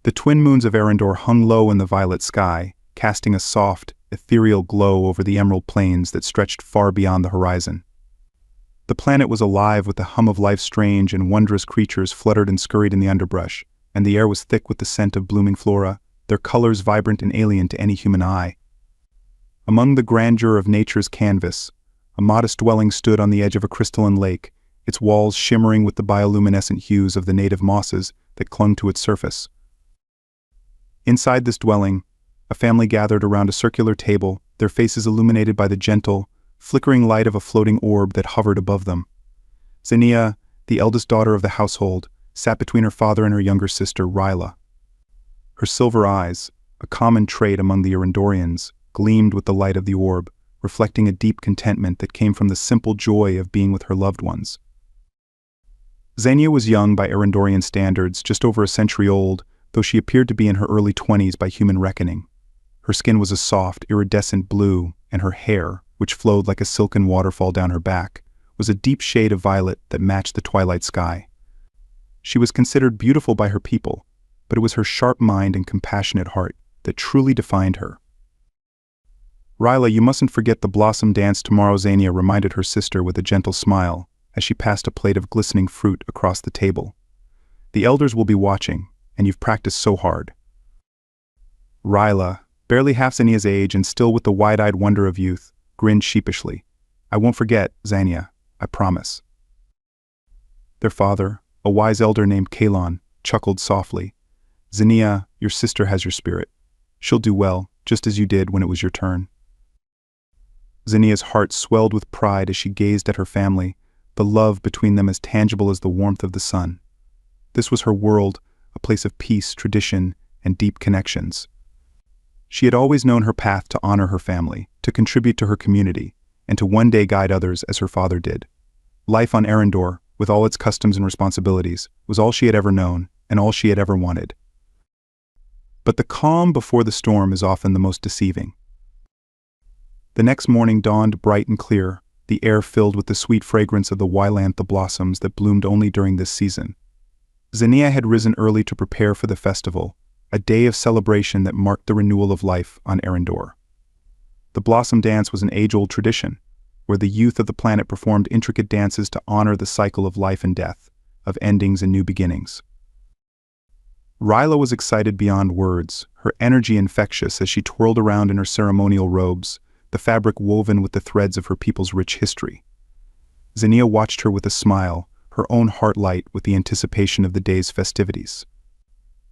The twin moons of Arendor hung low in the violet sky, casting a soft, ethereal glow over the emerald plains that stretched far beyond the horizon. The planet was alive with the hum of life's strange and wondrous creatures fluttered and scurried in the underbrush, and the air was thick with the scent of blooming flora, their colors vibrant and alien to any human eye. Among the grandeur of nature's canvas, a modest dwelling stood on the edge of a crystalline lake, its walls shimmering with the bioluminescent hues of the native mosses that clung to its surface. Inside this dwelling, a family gathered around a circular table, their faces illuminated by the gentle, flickering light of a floating orb that hovered above them. Xenia, the eldest daughter of the household, sat between her father and her younger sister, Ryla. Her silver eyes, a common trait among the Arendorians, gleamed with the light of the orb, reflecting a deep contentment that came from the simple joy of being with her loved ones. Xenia was young by Arendorian standards, just over a century old, though she appeared to be in her early 20s by human reckoning. Her skin was a soft, iridescent blue, and her hair, which flowed like a silken waterfall down her back, was a deep shade of violet that matched the twilight sky. She was considered beautiful by her people, but it was her sharp mind and compassionate heart that truly defined her. "Ryla, you mustn't forget the blossom dance tomorrow," Xenia reminded her sister with a gentle smile as she passed a plate of glistening fruit across the table. "The elders will be watching, and you've practiced so hard." Ryla, barely half Xenia's age and still with the wide-eyed wonder of youth, grinned sheepishly. "I won't forget, Xenia, I promise." Their father, a wise elder named Kalon, chuckled softly. "Xenia, your sister has your spirit. She'll do well, just as you did when it was your turn." Xenia's heart swelled with pride as she gazed at her family, the love between them as tangible as the warmth of the sun. This was her world, a place of peace, tradition, and deep connections. She had always known her path to honor her family, to contribute to her community, and to one day guide others as her father did. Life on Arendor, with all its customs and responsibilities, was all she had ever known, and all she had ever wanted. But the calm before the storm is often the most deceiving. The next morning dawned bright and clear, the air filled with the sweet fragrance of the Wylantha blossoms that bloomed only during this season. Xenia had risen early to prepare for the festival, a day of celebration that marked the renewal of life on Arendor. The Blossom Dance was an age-old tradition, where the youth of the planet performed intricate dances to honor the cycle of life and death, of endings and new beginnings. Ryla was excited beyond words, her energy infectious as she twirled around in her ceremonial robes, the fabric woven with the threads of her people's rich history. Xenia watched her with a smile, her own heart light with the anticipation of the day's festivities.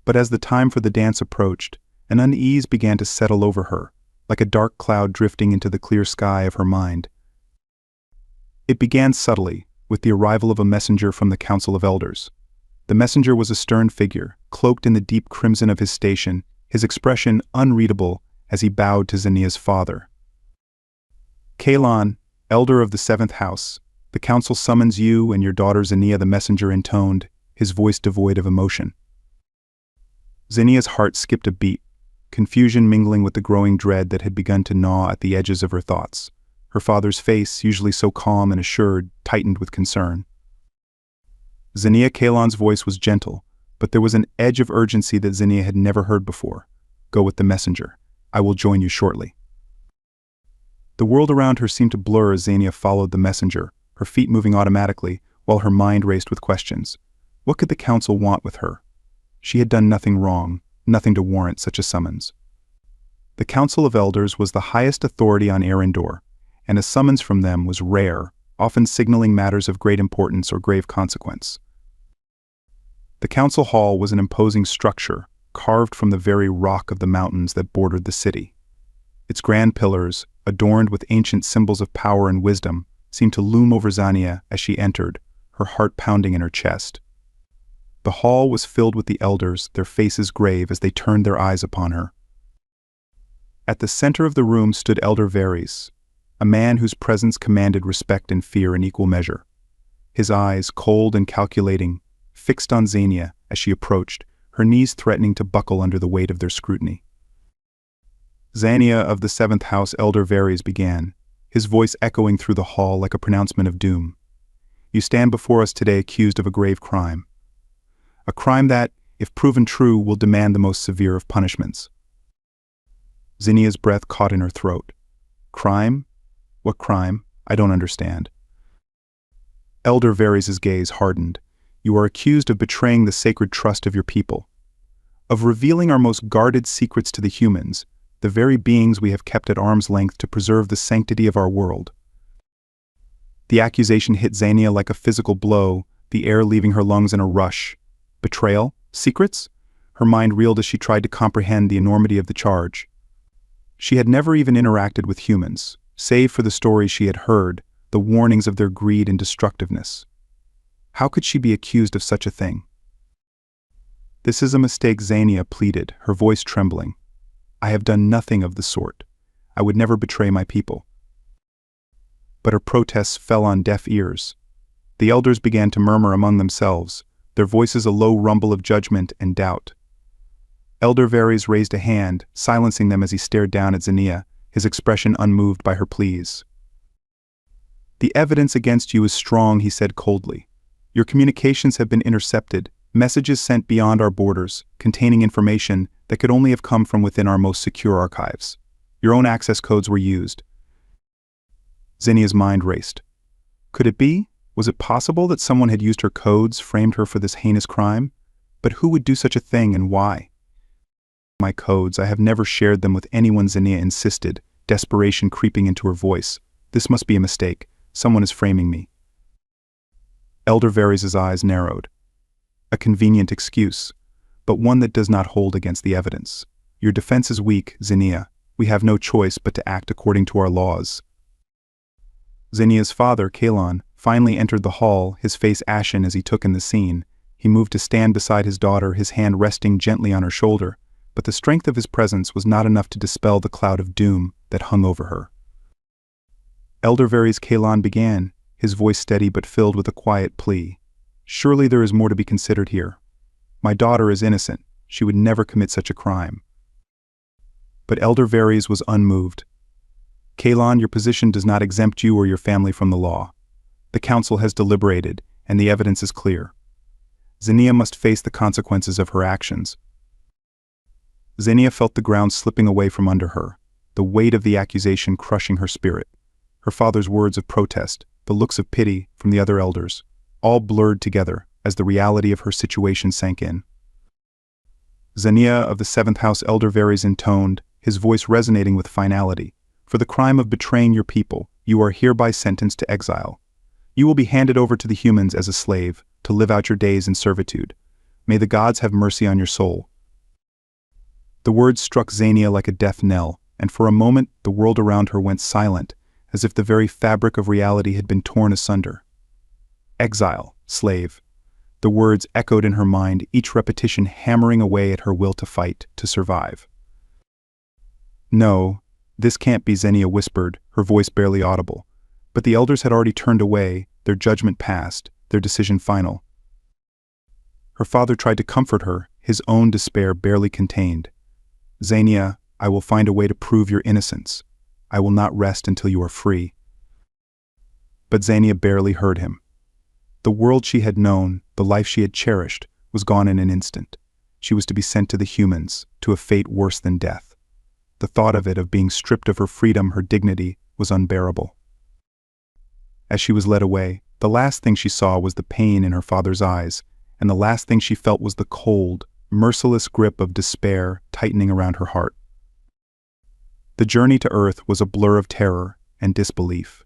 But as the time for the dance approached, an unease began to settle over her, like a dark cloud drifting into the clear sky of her mind. It began subtly, with the arrival of a messenger from the Council of Elders. The messenger was a stern figure, cloaked in the deep crimson of his station, his expression unreadable as he bowed to Xenia's father. "Kalon, elder of the 7th house, the council summons you and your daughter Xenia," the messenger intoned, his voice devoid of emotion. Xenia's heart skipped a beat, confusion mingling with the growing dread that had begun to gnaw at the edges of her thoughts. Her father's face, usually so calm and assured, tightened with concern. Xenia Kalon's voice was gentle, but there was an edge of urgency that Xenia had never heard before. "Go with the messenger. I will join you shortly." The world around her seemed to blur as Xenia followed the messenger, her feet moving automatically, while her mind raced with questions. What could the council want with her? She had done nothing wrong, nothing to warrant such a summons. The Council of Elders was the highest authority on Arendor, and a summons from them was rare, often signaling matters of great importance or grave consequence. The council hall was an imposing structure, carved from the very rock of the mountains that bordered the city. Its grand pillars, adorned with ancient symbols of power and wisdom, seemed to loom over Xenia as she entered, her heart pounding in her chest. The hall was filled with the elders, their faces grave as they turned their eyes upon her. At the center of the room stood Elder Varys, a man whose presence commanded respect and fear in equal measure. His eyes, cold and calculating, fixed on Xenia as she approached, her knees threatening to buckle under the weight of their scrutiny. "Xenia of the 7th house," Elder Varys began, his voice echoing through the hall like a pronouncement of doom. "You stand before us today accused of a grave crime. A crime that, if proven true, will demand the most severe of punishments. Zinnia's breath caught in her throat. Crime? What crime? I don't understand. Elder Varys' gaze hardened. You are accused of betraying the sacred trust of your people, of revealing our most guarded secrets to the humans, the very beings we have kept at arm's length to preserve the sanctity of our world. The accusation hit Xania like a physical blow, the air leaving her lungs in a rush. Betrayal? Secrets? Her mind reeled as she tried to comprehend the enormity of the charge. She had never even interacted with humans, save for the stories she had heard, the warnings of their greed and destructiveness. How could she be accused of such a thing? This is a mistake, Xania pleaded, her voice trembling. I have done nothing of the sort. I would never betray my people. But her protests fell on deaf ears. The elders began to murmur among themselves, their voices a low rumble of judgment and doubt. Elder Varys raised a hand, silencing them as he stared down at Xania, his expression unmoved by her pleas. The evidence against you is strong, he said coldly. Your communications have been intercepted, messages sent beyond our borders, containing information that could only have come from within our most secure archives. Your own access codes were used. Zinnia's mind raced. Could it be? Was it possible that someone had used her codes, framed her for this heinous crime? But who would do such a thing and why? My codes, I have never shared them with anyone, Xania insisted, desperation creeping into her voice. This must be a mistake. Someone is framing me. Elder Varys' eyes narrowed. A convenient excuse, but one that does not hold against the evidence. Your defense is weak, Xania. We have no choice but to act according to our laws. Xania's father, Kalon, finally entered the hall, his face ashen as he took in the scene. He moved to stand beside his daughter, his hand resting gently on her shoulder, but the strength of his presence was not enough to dispel the cloud of doom that hung over her. Elder Varys Kalon began, his voice steady but filled with a quiet plea. Surely there is more to be considered here. My daughter is innocent. She would never commit such a crime. But Elder Varys was unmoved. Kalon, your position does not exempt you or your family from the law. The council has deliberated, and the evidence is clear. Xania must face the consequences of her actions. Xania felt the ground slipping away from under her, the weight of the accusation crushing her spirit. Her father's words of protest, the looks of pity from the other elders, all blurred together as the reality of her situation sank in. Xania of the 7th House, Elder Varys intoned, his voice resonating with finality. For the crime of betraying your people, you are hereby sentenced to exile. You will be handed over to the humans as a slave, to live out your days in servitude. May the gods have mercy on your soul. The words struck Xania like a death knell, and for a moment the world around her went silent, as if the very fabric of reality had been torn asunder. Exile, slave. The words echoed in her mind, each repetition hammering away at her will to fight, to survive. No, this can't be, Xania whispered, her voice barely audible. But the elders had already turned away, their judgment passed, their decision final. Her father tried to comfort her, his own despair barely contained. Xania, I will find a way to prove your innocence. I will not rest until you are free. But Xania barely heard him. The world she had known, the life she had cherished, was gone in an instant. She was to be sent to the humans, to a fate worse than death. The thought of it, of being stripped of her freedom, her dignity, was unbearable. As she was led away, the last thing she saw was the pain in her father's eyes, and the last thing she felt was the cold, merciless grip of despair tightening around her heart. The journey to Earth was a blur of terror and disbelief.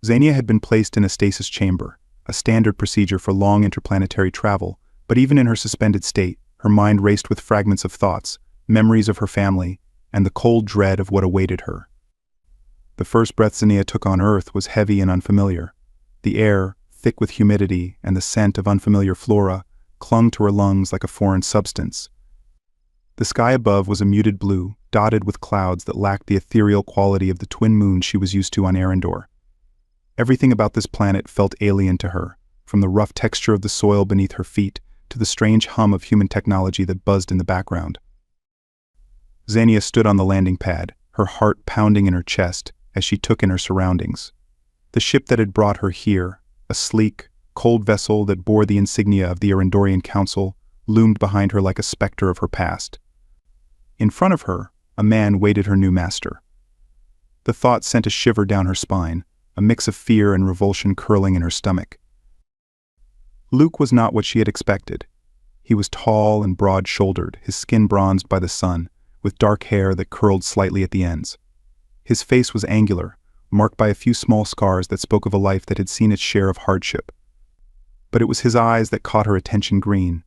Xania had been placed in a stasis chamber, a standard procedure for long interplanetary travel, but even in her suspended state, her mind raced with fragments of thoughts, memories of her family, and the cold dread of what awaited her. The first breath Xania took on Earth was heavy and unfamiliar. The air, thick with humidity and the scent of unfamiliar flora, clung to her lungs like a foreign substance. The sky above was a muted blue, dotted with clouds that lacked the ethereal quality of the twin moons she was used to on Arendor. Everything about this planet felt alien to her, from the rough texture of the soil beneath her feet to the strange hum of human technology that buzzed in the background. Xania stood on the landing pad, her heart pounding in her chest as she took in her surroundings. The ship that had brought her here, a sleek, cold vessel that bore the insignia of the Arendorian Council, loomed behind her like a specter of her past. In front of her, a man waited her new master. The thought sent a shiver down her spine, a mix of fear and revulsion curling in her stomach. Luke was not what she had expected. He was tall and broad-shouldered, his skin bronzed by the sun, with dark hair that curled slightly at the ends. His face was angular, marked by a few small scars that spoke of a life that had seen its share of hardship. But it was his eyes that caught her attention, green,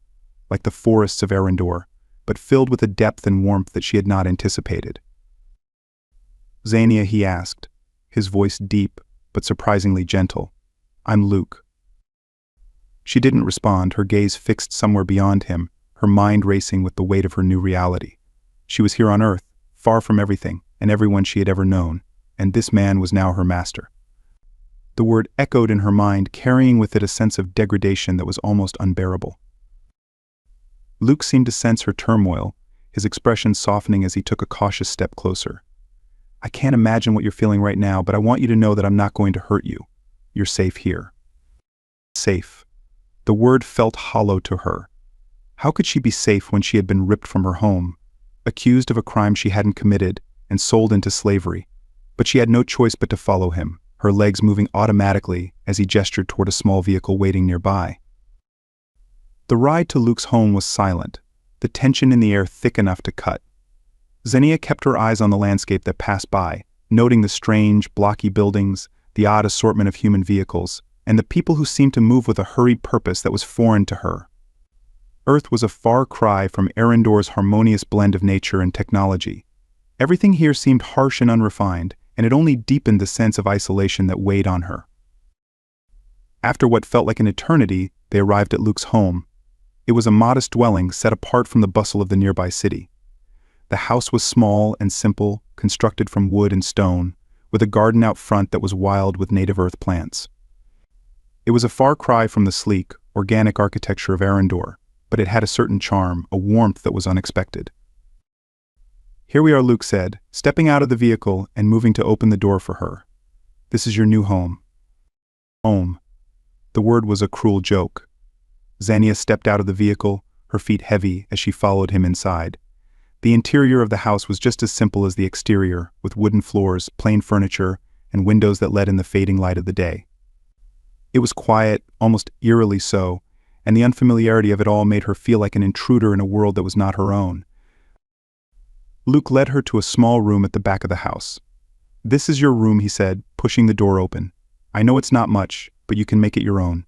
like the forests of Arendor, but filled with a depth and warmth that she had not anticipated. "Xania," he asked, his voice deep but surprisingly gentle. "I'm Luke." She didn't respond, her gaze fixed somewhere beyond him, her mind racing with the weight of her new reality. She was here on Earth, far from everything and everyone she had ever known, and this man was now her master. The word echoed in her mind, carrying with it a sense of degradation that was almost unbearable. Luke seemed to sense her turmoil, his expression softening as he took a cautious step closer. "I can't imagine what you're feeling right now, but I want you to know that I'm not going to hurt you. You're safe here." Safe. The word felt hollow to her. How could she be safe when she had been ripped from her home, accused of a crime she hadn't committed, and sold into slavery? But she had no choice but to follow him, her legs moving automatically as he gestured toward a small vehicle waiting nearby. The ride to Luke's home was silent, the tension in the air thick enough to cut. Xenia kept her eyes on the landscape that passed by, noting the strange, blocky buildings, the odd assortment of human vehicles, and the people who seemed to move with a hurried purpose that was foreign to her. Earth was a far cry from Arendor's harmonious blend of nature and technology. Everything here seemed harsh and unrefined, and it only deepened the sense of isolation that weighed on her. After what felt like an eternity, they arrived at Luke's home. It was a modest dwelling set apart from the bustle of the nearby city. The house was small and simple, constructed from wood and stone, with a garden out front that was wild with native earth plants. It was a far cry from the sleek, organic architecture of Arendor, but it had a certain charm, a warmth that was unexpected. "Here we are," Luke said, stepping out of the vehicle and moving to open the door for her. "This is your new home." Home. The word was a cruel joke. Xania stepped out of the vehicle, her feet heavy as she followed him inside. The interior of the house was just as simple as the exterior, with wooden floors, plain furniture, and windows that let in the fading light of the day. It was quiet, almost eerily so, and the unfamiliarity of it all made her feel like an intruder in a world that was not her own. Luke led her to a small room at the back of the house. "This is your room," he said, pushing the door open. "I know it's not much, but you can make it your own.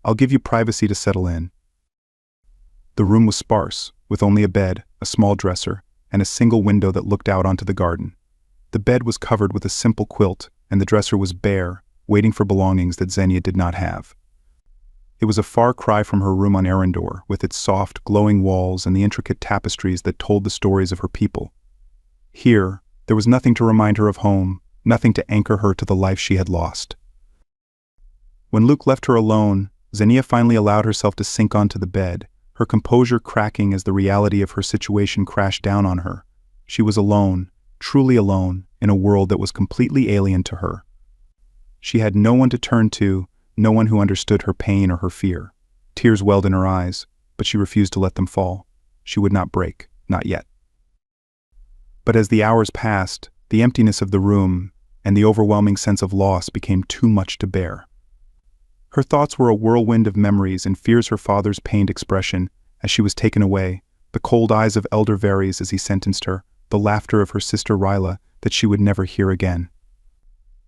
I'll give you privacy to settle in." The room was sparse, with only a bed, a small dresser, and a single window that looked out onto the garden. The bed was covered with a simple quilt, and the dresser was bare, waiting for belongings that Xenia did not have. It was a far cry from her room on Arendor, with its soft, glowing walls and the intricate tapestries that told the stories of her people. Here, there was nothing to remind her of home, nothing to anchor her to the life she had lost. When Luke left her alone, Xenia finally allowed herself to sink onto the bed, her composure cracking as the reality of her situation crashed down on her. She was alone, truly alone, in a world that was completely alien to her. She had no one to turn to, no one who understood her pain or her fear. Tears welled in her eyes, but she refused to let them fall. She would not break, not yet. But as the hours passed, the emptiness of the room and the overwhelming sense of loss became too much to bear. Her thoughts were a whirlwind of memories and fears her father's pained expression as she was taken away, the cold eyes of Elder Varys as he sentenced her, the laughter of her sister Ryla that she would never hear again.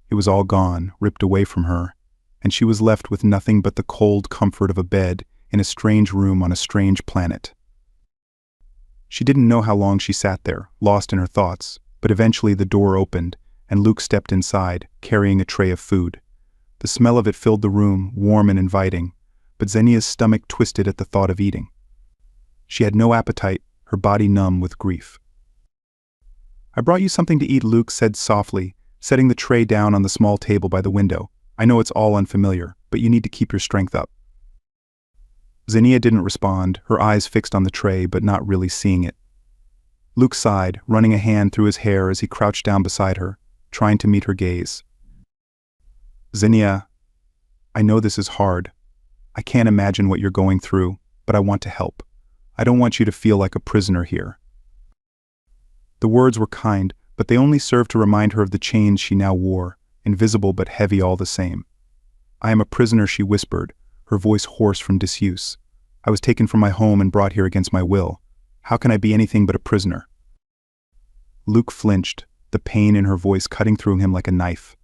It was all gone, ripped away from her, and she was left with nothing but the cold comfort of a bed in a strange room on a strange planet. She didn't know how long she sat there, lost in her thoughts, but eventually the door opened, and Luke stepped inside, carrying a tray of food. The smell of it filled the room, warm and inviting, but Xenia's stomach twisted at the thought of eating. She had no appetite, her body numb with grief. "I brought you something to eat," Luke said softly, setting the tray down on the small table by the window. "I know it's all unfamiliar, but you need to keep your strength up." Xenia didn't respond, her eyes fixed on the tray but not really seeing it. Luke sighed, running a hand through his hair as he crouched down beside her, trying to meet her gaze. "Xenia, I know this is hard. I can't imagine what you're going through, but I want to help. I don't want you to feel like a prisoner here." The words were kind, but they only served to remind her of the chains she now wore, invisible but heavy all the same. "I am a prisoner," she whispered, her voice hoarse from disuse. "I was taken from my home and brought here against my will. How can I be anything but a prisoner?" Luke flinched, the pain in her voice cutting through him like a knife.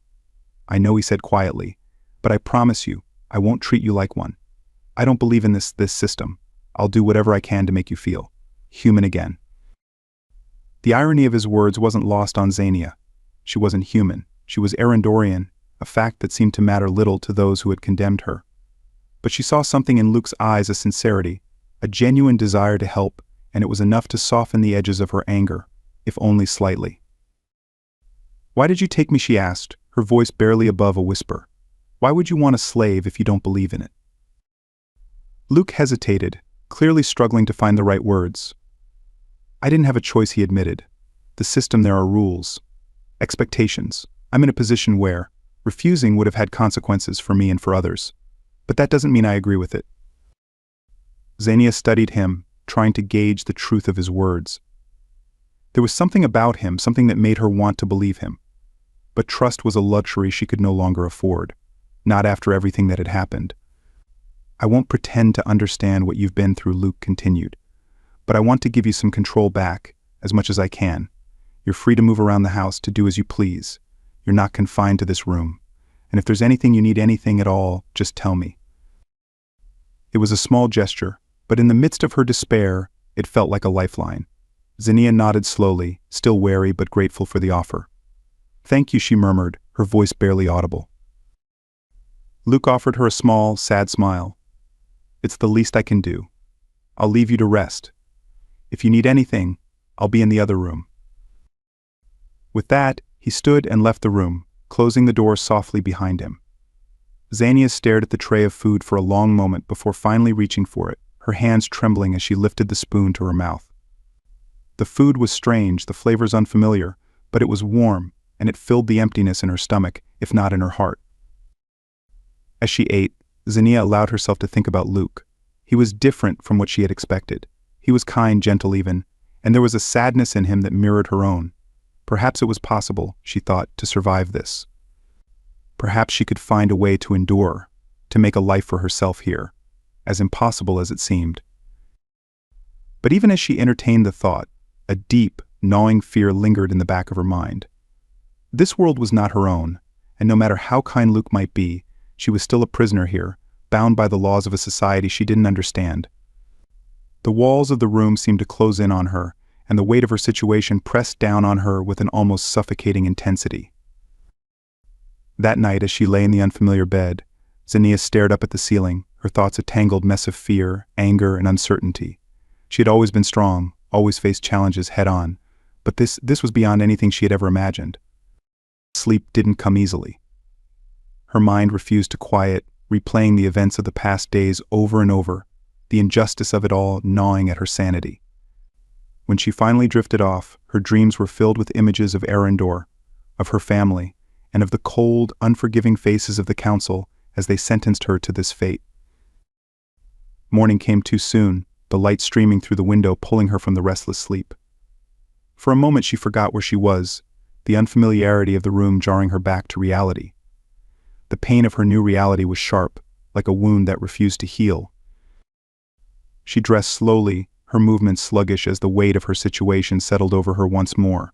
"I know," he said quietly, "but I promise you, I won't treat you like one. I don't believe in this system. I'll do whatever I can to make you feel human again." The irony of his words wasn't lost on Xenia. She wasn't human. She was Arendorian, a fact that seemed to matter little to those who had condemned her. But she saw something in Luke's eyes, a sincerity, a genuine desire to help, and it was enough to soften the edges of her anger, if only slightly. "Why did you take me?" she asked, her voice barely above a whisper. "Why would you want a slave if you don't believe in it?" Luke hesitated, clearly struggling to find the right words. "I didn't have a choice," he admitted. "The system, there are rules, expectations. I'm in a position where refusing would have had consequences for me and for others. But that doesn't mean I agree with it." Xenia studied him, trying to gauge the truth of his words. There was something about him, something that made her want to believe him. But trust was a luxury she could no longer afford, not after everything that had happened. "I won't pretend to understand what you've been through," Luke continued. "But I want to give you some control back, as much as I can. You're free to move around the house, to do as you please. You're not confined to this room. And if there's anything you need, anything at all, just tell me." It was a small gesture, but in the midst of her despair, it felt like a lifeline. Xenia nodded slowly, still wary but grateful for the offer. "Thank you," she murmured, her voice barely audible. Luke offered her a small, sad smile. "It's the least I can do. I'll leave you to rest. If you need anything, I'll be in the other room." With that, he stood and left the room, closing the door softly behind him. Xenia stared at the tray of food for a long moment before finally reaching for it, her hands trembling as she lifted the spoon to her mouth. The food was strange, the flavors unfamiliar, but it was warm, and it filled the emptiness in her stomach, if not in her heart. As she ate, Xenia allowed herself to think about Luke. He was different from what she had expected. He was kind, gentle even, and there was a sadness in him that mirrored her own. Perhaps it was possible, she thought, to survive this. Perhaps she could find a way to endure, to make a life for herself here, as impossible as it seemed. But even as she entertained the thought, a deep, gnawing fear lingered in the back of her mind. This world was not her own, and no matter how kind Luke might be, she was still a prisoner here, bound by the laws of a society she didn't understand. The walls of the room seemed to close in on her, and the weight of her situation pressed down on her with an almost suffocating intensity. That night, as she lay in the unfamiliar bed, Xenia stared up at the ceiling, her thoughts a tangled mess of fear, anger, and uncertainty. She had always been strong, always faced challenges head-on, but this was beyond anything she had ever imagined. Sleep didn't come easily. Her mind refused to quiet, replaying the events of the past days over and over, the injustice of it all gnawing at her sanity. When she finally drifted off, her dreams were filled with images of Arendor, of her family, and of the cold, unforgiving faces of the council as they sentenced her to this fate. Morning came too soon, the light streaming through the window pulling her from the restless sleep. For a moment she forgot where she was, the unfamiliarity of the room jarring her back to reality. The pain of her new reality was sharp, like a wound that refused to heal. She dressed slowly, her movements sluggish as the weight of her situation settled over her once more.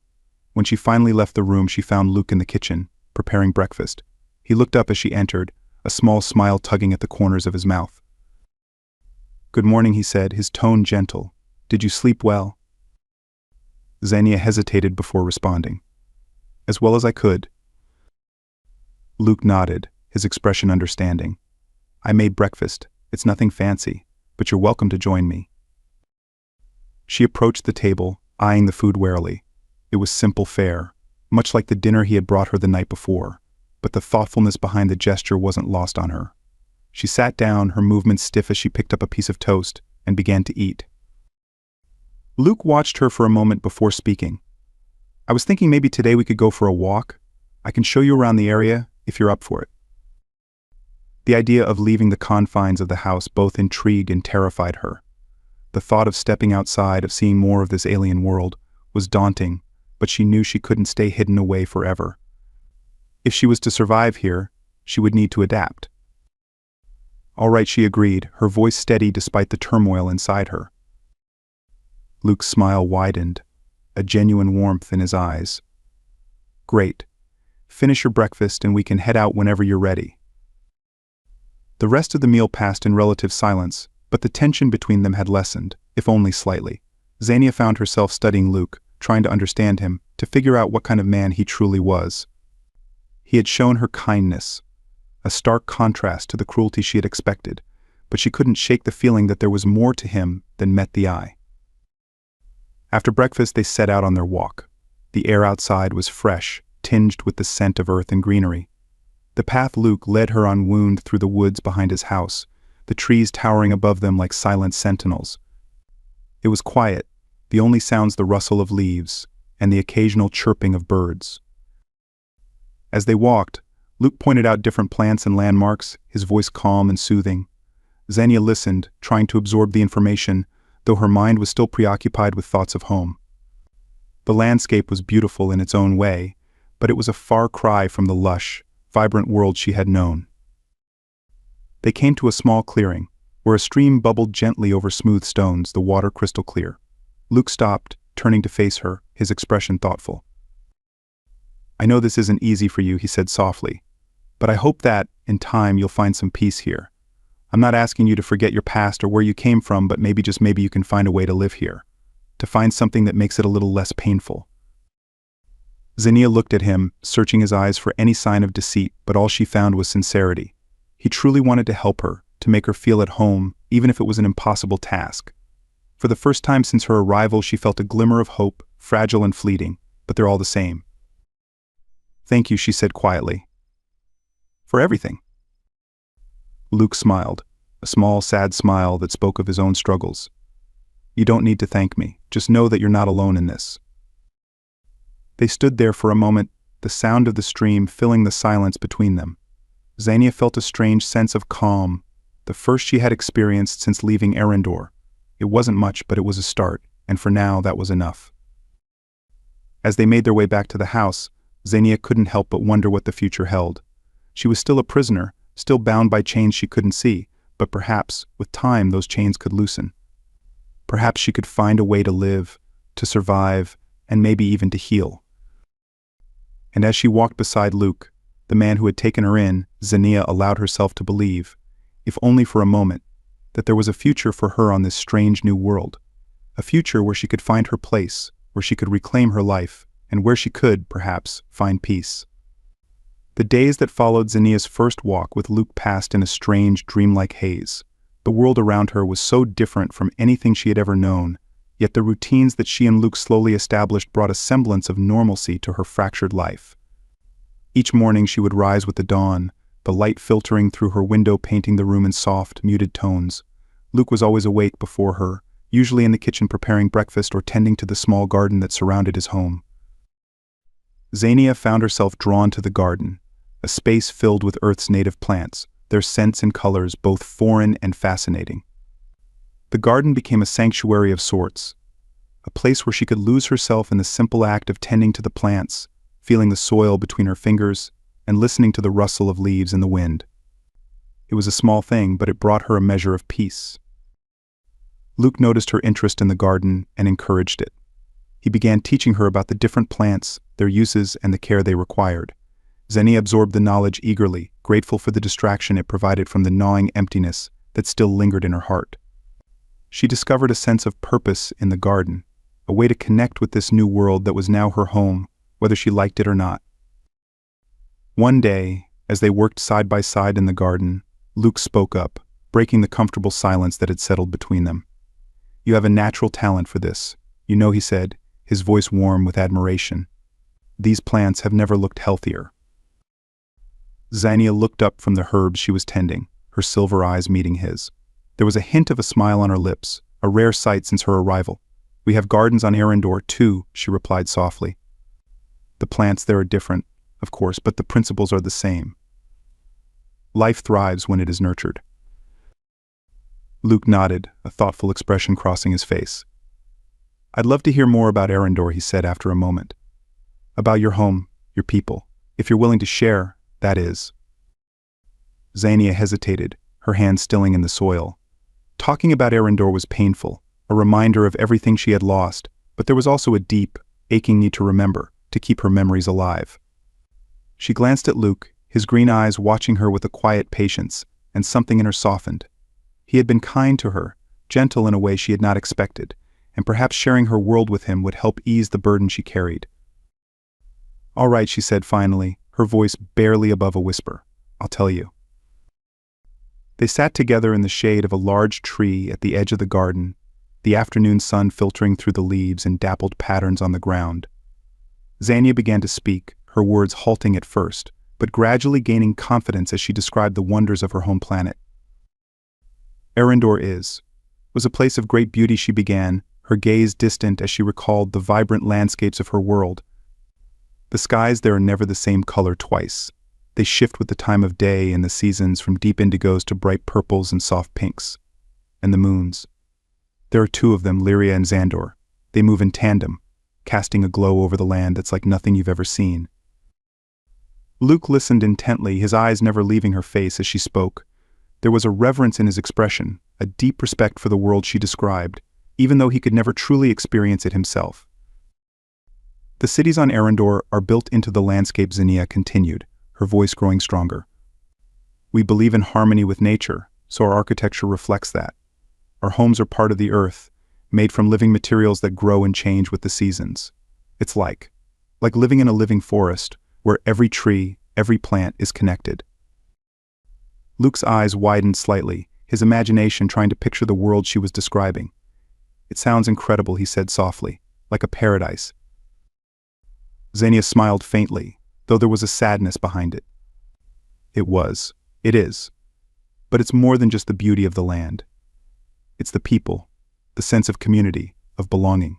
When she finally left the room, she found Luke in the kitchen, preparing breakfast. He looked up as she entered, a small smile tugging at the corners of his mouth. "Good morning," he said, his tone gentle. "Did you sleep well?" Xenia hesitated before responding. "As well as I could." Luke nodded, his expression understanding. "I made breakfast. It's nothing fancy, but you're welcome to join me." She approached the table, eyeing the food warily. It was simple fare, much like the dinner he had brought her the night before, but the thoughtfulness behind the gesture wasn't lost on her. She sat down, her movements stiff as she picked up a piece of toast and began to eat. Luke watched her for a moment before speaking. "I was thinking maybe today we could go for a walk. I can show you around the area if you're up for it." The idea of leaving the confines of the house both intrigued and terrified her. The thought of stepping outside, of seeing more of this alien world, was daunting, but she knew she couldn't stay hidden away forever. If she was to survive here, she would need to adapt. All right, she agreed, her voice steady despite the turmoil inside her. Luke's smile widened, a genuine warmth in his eyes. Great. Finish your breakfast and we can head out whenever you're ready. The rest of the meal passed in relative silence, but the tension between them had lessened, if only slightly. Xania found herself studying Luke, trying to understand him, to figure out what kind of man he truly was. He had shown her kindness, a stark contrast to the cruelty she had expected, but she couldn't shake the feeling that there was more to him than met the eye. After breakfast, they set out on their walk. The air outside was fresh, tinged with the scent of earth and greenery. The path Luke led her on wound through the woods behind his house, the trees towering above them like silent sentinels. It was quiet, the only sounds the rustle of leaves and the occasional chirping of birds. As they walked, Luke pointed out different plants and landmarks, his voice calm and soothing. Xenia listened, trying to absorb the information, though her mind was still preoccupied with thoughts of home. The landscape was beautiful in its own way, but it was a far cry from the lush, vibrant world she had known. They came to a small clearing, where a stream bubbled gently over smooth stones, the water crystal clear. Luke stopped, turning to face her, his expression thoughtful. "I know this isn't easy for you," he said softly, "but I hope that, in time, you'll find some peace here. I'm not asking you to forget your past or where you came from, but maybe you can find a way to live here, to find something that makes it a little less painful." Xenia looked at him, searching his eyes for any sign of deceit, but all she found was sincerity. He truly wanted to help her, to make her feel at home, even if it was an impossible task. For the first time since her arrival, she felt a glimmer of hope, fragile and fleeting, but they're all the same. "Thank you," she said quietly. "For everything." Luke smiled, a small, sad smile that spoke of his own struggles. "You don't need to thank me, just know that you're not alone in this." They stood there for a moment, the sound of the stream filling the silence between them. Xenia felt a strange sense of calm, the first she had experienced since leaving Arendor. It wasn't much, but it was a start, and for now that was enough. As they made their way back to the house, Xenia couldn't help but wonder what the future held. She was still a prisoner, still bound by chains she couldn't see, but perhaps, with time, those chains could loosen. Perhaps she could find a way to live, to survive, and maybe even to heal. And as she walked beside Luke, the man who had taken her in, Xenia allowed herself to believe, if only for a moment, that there was a future for her on this strange new world. A future where she could find her place, where she could reclaim her life, and where she could, perhaps, find peace. The days that followed Xenia's first walk with Luke passed in a strange, dreamlike haze. The world around her was so different from anything she had ever known, yet the routines that she and Luke slowly established brought a semblance of normalcy to her fractured life. Each morning she would rise with the dawn, the light filtering through her window painting the room in soft, muted tones. Luke was always awake before her, usually in the kitchen preparing breakfast or tending to the small garden that surrounded his home. Xenia found herself drawn to the garden, a space filled with Earth's native plants, their scents and colors both foreign and fascinating. The garden became a sanctuary of sorts, a place where she could lose herself in the simple act of tending to the plants, feeling the soil between her fingers, and listening to the rustle of leaves in the wind. It was a small thing, but it brought her a measure of peace. Luke noticed her interest in the garden and encouraged it. He began teaching her about the different plants, their uses, and the care they required. Xenia absorbed the knowledge eagerly, grateful for the distraction it provided from the gnawing emptiness that still lingered in her heart. She discovered a sense of purpose in the garden, a way to connect with this new world that was now her home, whether she liked it or not. One day, as they worked side by side in the garden, Luke spoke up, breaking the comfortable silence that had settled between them. "You have a natural talent for this, you know," he said, his voice warm with admiration. "These plants have never looked healthier." Xenia looked up from the herbs she was tending, her silver eyes meeting his. There was a hint of a smile on her lips, a rare sight since her arrival. "We have gardens on Arendor, too," she replied softly. "The plants there are different, of course, but the principles are the same. Life thrives when it is nurtured." Luke nodded, a thoughtful expression crossing his face. I'd love to hear more about Arendor, he said after a moment. About your home, your people. If you're willing to share, that is. Xania hesitated, her hands stilling in the soil. Talking about Arendor was painful, a reminder of everything she had lost, but there was also a deep, aching need to remember, to keep her memories alive. She glanced at Luke, his green eyes watching her with a quiet patience, and something in her softened. He had been kind to her, gentle in a way she had not expected, and perhaps sharing her world with him would help ease the burden she carried. All right, she said finally, her voice barely above a whisper. I'll tell you. They sat together in the shade of a large tree at the edge of the garden, the afternoon sun filtering through the leaves in dappled patterns on the ground. Xania began to speak, her words halting at first, but gradually gaining confidence as she described the wonders of her home planet. Arendor was a place of great beauty, she began, her gaze distant as she recalled the vibrant landscapes of her world. The skies there are never the same color twice. They shift with the time of day and the seasons, from deep indigos to bright purples and soft pinks. And the moons. There are two of them, Lyria and Xandor. They move in tandem, casting a glow over the land that's like nothing you've ever seen. Luke listened intently, his eyes never leaving her face as she spoke. There was a reverence in his expression, a deep respect for the world she described, even though he could never truly experience it himself. The cities on Arendor are built into the landscape, Xania continued, her voice growing stronger. We believe in harmony with nature, so our architecture reflects that. Our homes are part of the earth, made from living materials that grow and change with the seasons. It's like living in a living forest, where every tree, every plant is connected. Luke's eyes widened slightly, his imagination trying to picture the world she was describing. It sounds incredible, he said softly, like a paradise. Xania smiled faintly, though there was a sadness behind it. It is. But it's more than just the beauty of the land. It's the people, the sense of community, of belonging.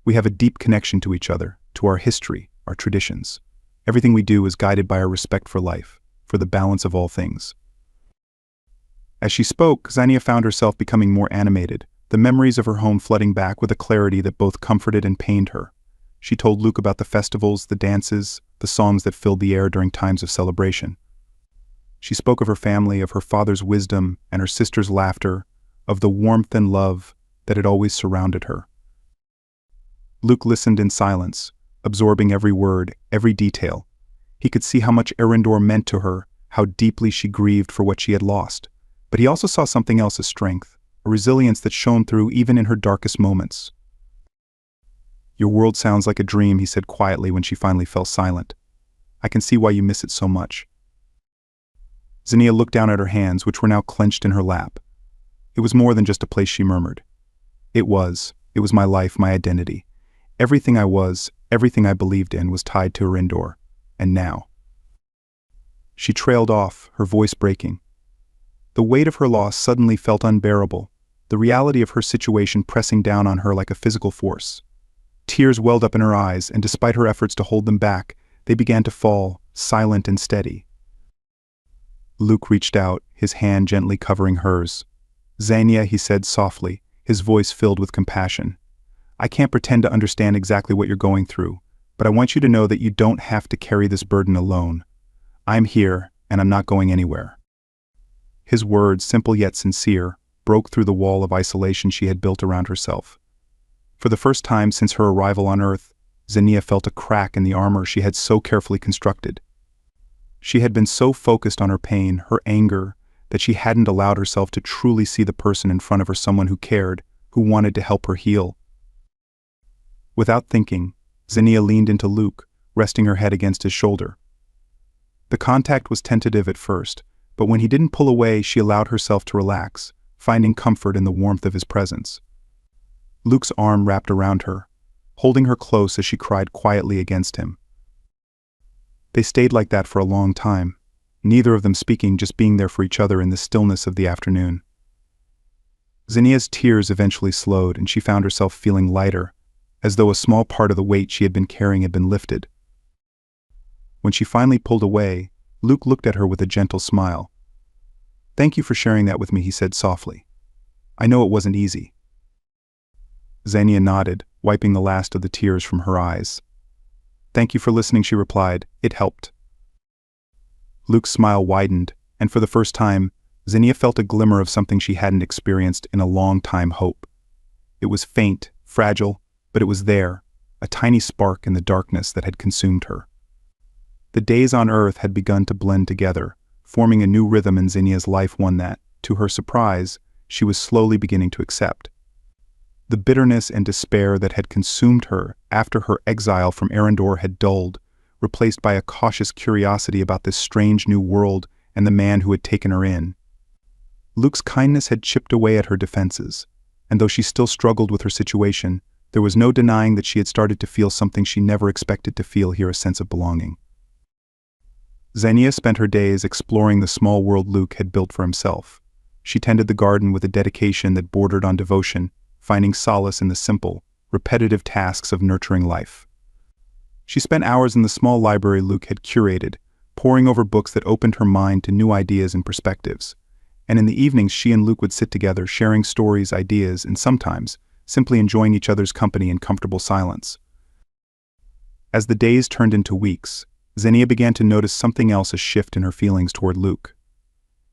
We have a deep connection to each other, to our history, our traditions. Everything we do is guided by our respect for life, for the balance of all things. As she spoke, Xania found herself becoming more animated, the memories of her home flooding back with a clarity that both comforted and pained her. She told Luke about the festivals, the dances, the songs that filled the air during times of celebration. She spoke of her family, of her father's wisdom and her sister's laughter, of the warmth and love that had always surrounded her. Luke listened in silence, absorbing every word, every detail. He could see how much Arendor meant to her, how deeply she grieved for what she had lost. But he also saw something else as strength, a resilience that shone through even in her darkest moments. Your world sounds like a dream, he said quietly when she finally fell silent. I can see why you miss it so much. Xania looked down at her hands, which were now clenched in her lap. It was more than just a place, she murmured. It was my life, my identity. Everything I was, everything I believed in was tied to Arendor. And now. She trailed off, her voice breaking. The weight of her loss suddenly felt unbearable, the reality of her situation pressing down on her like a physical force. Tears welled up in her eyes, and despite her efforts to hold them back, they began to fall, silent and steady. Luke reached out, his hand gently covering hers. Xania, he said softly, his voice filled with compassion. I can't pretend to understand exactly what you're going through, but I want you to know that you don't have to carry this burden alone. I'm here, and I'm not going anywhere. His words, simple yet sincere, broke through the wall of isolation she had built around herself. For the first time since her arrival on Earth, Xania felt a crack in the armor she had so carefully constructed. She had been so focused on her pain, her anger, that she hadn't allowed herself to truly see the person in front of her, someone who cared, who wanted to help her heal. Without thinking, Xania leaned into Luke, resting her head against his shoulder. The contact was tentative at first, but when he didn't pull away, she allowed herself to relax, finding comfort in the warmth of his presence. Luke's arm wrapped around her, holding her close as she cried quietly against him. They stayed like that for a long time, neither of them speaking, just being there for each other in the stillness of the afternoon. Xania's tears eventually slowed, and she found herself feeling lighter, as though a small part of the weight she had been carrying had been lifted. When she finally pulled away, Luke looked at her with a gentle smile. Thank you for sharing that with me, he said softly. I know it wasn't easy. Xenia nodded, wiping the last of the tears from her eyes. Thank you for listening, she replied. It helped. Luke's smile widened, and for the first time, Xenia felt a glimmer of something she hadn't experienced in a long time: hope. It was faint, fragile, but it was there, a tiny spark in the darkness that had consumed her. The days on Earth had begun to blend together, forming a new rhythm in Xenia's life, one that, to her surprise, she was slowly beginning to accept. The bitterness and despair that had consumed her after her exile from Arendor had dulled, replaced by a cautious curiosity about this strange new world and the man who had taken her in. Luke's kindness had chipped away at her defenses, and though she still struggled with her situation, there was no denying that she had started to feel something she never expected to feel here: a sense of belonging. Xenia spent her days exploring the small world Luke had built for himself. She tended the garden with a dedication that bordered on devotion, finding solace in the simple, repetitive tasks of nurturing life. She spent hours in the small library Luke had curated, poring over books that opened her mind to new ideas and perspectives. And in the evenings she and Luke would sit together, sharing stories, ideas, and sometimes simply enjoying each other's company in comfortable silence. As the days turned into weeks, Xenia began to notice something else: a shift in her feelings toward Luke.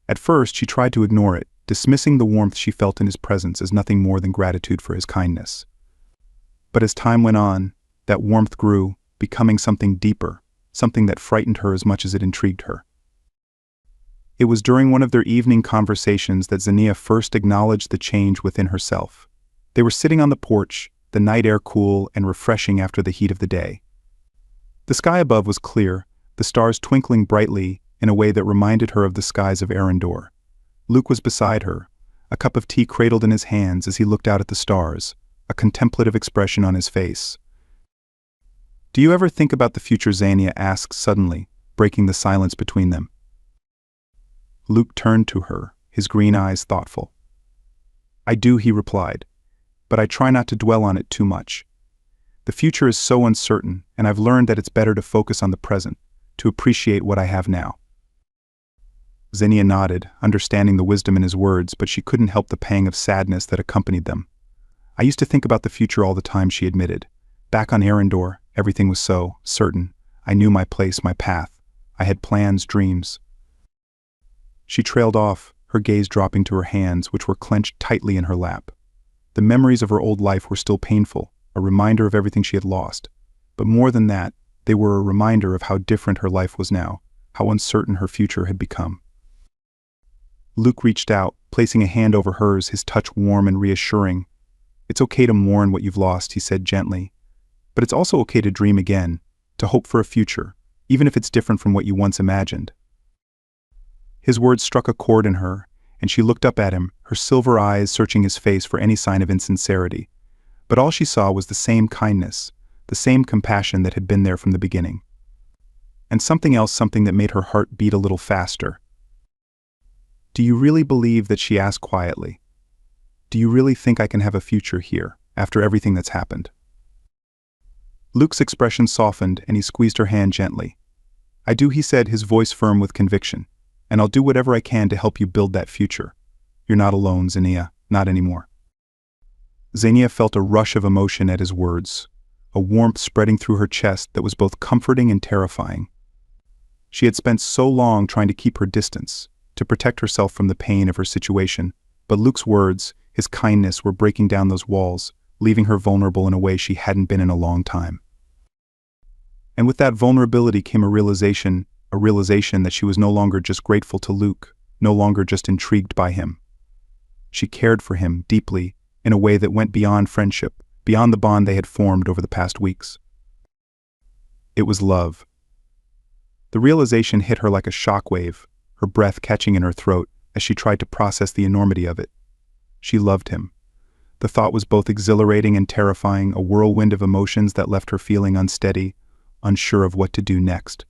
At first she tried to ignore it, dismissing the warmth she felt in his presence as nothing more than gratitude for his kindness. But as time went on, that warmth grew, becoming something deeper, something that frightened her as much as it intrigued her. It was during one of their evening conversations that Xenia first acknowledged the change within herself. They were sitting on the porch, the night air cool and refreshing after the heat of the day. The sky above was clear, the stars twinkling brightly in a way that reminded her of the skies of Arendor. Luke was beside her, a cup of tea cradled in his hands as he looked out at the stars, a contemplative expression on his face. "Do you ever think about the future?" Xenia asked suddenly, breaking the silence between them. Luke turned to her, his green eyes thoughtful. "I do," he replied, "but I try not to dwell on it too much. The future is so uncertain, and I've learned that it's better to focus on the present, to appreciate what I have now." Xenia nodded, understanding the wisdom in his words, but she couldn't help the pang of sadness that accompanied them. "I used to think about the future all the time," she admitted. "Back on Arendor, everything was so certain. I knew my place, my path. I had plans, dreams." She trailed off, her gaze dropping to her hands, which were clenched tightly in her lap. The memories of her old life were still painful, a reminder of everything she had lost. But more than that, they were a reminder of how different her life was now, how uncertain her future had become. Luke reached out, placing a hand over hers, his touch warm and reassuring. "It's okay to mourn what you've lost," he said gently. "But it's also okay to dream again, to hope for a future, even if it's different from what you once imagined." His words struck a chord in her, and she looked up at him, her silver eyes searching his face for any sign of insincerity. But all she saw was the same kindness, the same compassion that had been there from the beginning. And something else, something that made her heart beat a little faster. "Do you really believe that?" she asked quietly. "Do you really think I can have a future here, after everything that's happened?" Luke's expression softened, and he squeezed her hand gently. "I do," he said, his voice firm with conviction. "And I'll do whatever I can to help you build that future. You're not alone, Xenia, not anymore." Xenia felt a rush of emotion at his words, a warmth spreading through her chest that was both comforting and terrifying. She had spent so long trying to keep her distance, to protect herself from the pain of her situation, but Luke's words, his kindness, were breaking down those walls, leaving her vulnerable in a way she hadn't been in a long time. And with that vulnerability came a realization that she was no longer just grateful to Luke, no longer just intrigued by him. She cared for him deeply, in a way that went beyond friendship, beyond the bond they had formed over the past weeks. It was love. The realization hit her like a shockwave, her breath catching in her throat as she tried to process the enormity of it. She loved him. The thought was both exhilarating and terrifying, a whirlwind of emotions that left her feeling unsteady, unsure of what to do next.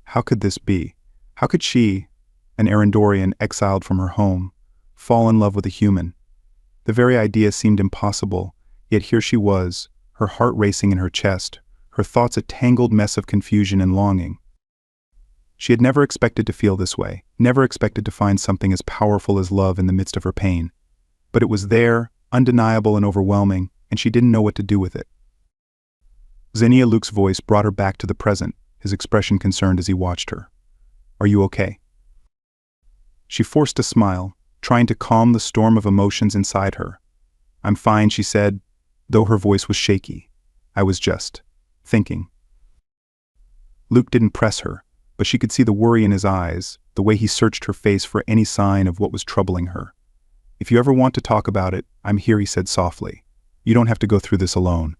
How could this be? How could she, an Arendorian exiled from her home, fall in love with a human? The very idea seemed impossible, yet here she was, her heart racing in her chest, her thoughts a tangled mess of confusion and longing. She had never expected to feel this way, never expected to find something as powerful as love in the midst of her pain. But it was there, undeniable and overwhelming, and she didn't know what to do with it. Xenia Luke's voice brought her back to the present, his expression concerned as he watched her. "Are you okay?" She forced a smile, trying to calm the storm of emotions inside her. "I'm fine," she said, though her voice was shaky. "I was just thinking." Luke didn't press her, but she could see the worry in his eyes, the way he searched her face for any sign of what was troubling her. "If you ever want to talk about it, I'm here," he said softly. "You don't have to go through this alone."